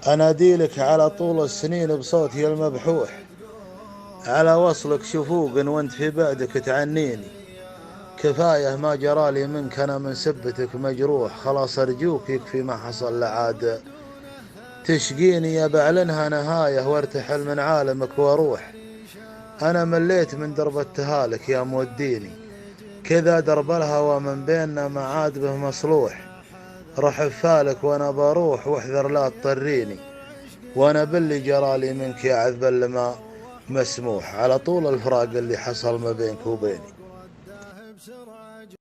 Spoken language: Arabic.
أناديلك على طول السنين بصوتي المبحوح، على وصلك شفوق وانت في بعدك تعنيني. كفاية ما جرالي منك أنا من سبتك مجروح، خلاص أرجوك يكفي ما حصل لعاد تشقيني. يا بعلنها نهاية وارتحل من عالمك واروح، أنا مليت من درب التهالك يا موديني. كذا درب الهوى من بيننا ما عاد به مصلوح، رح بفالك وانا بروح واحذر لا تطريني. وانا باللي جرالي منك يا عذب اللي ما مسموح، على طول الفراق اللي حصل ما بينك وبيني.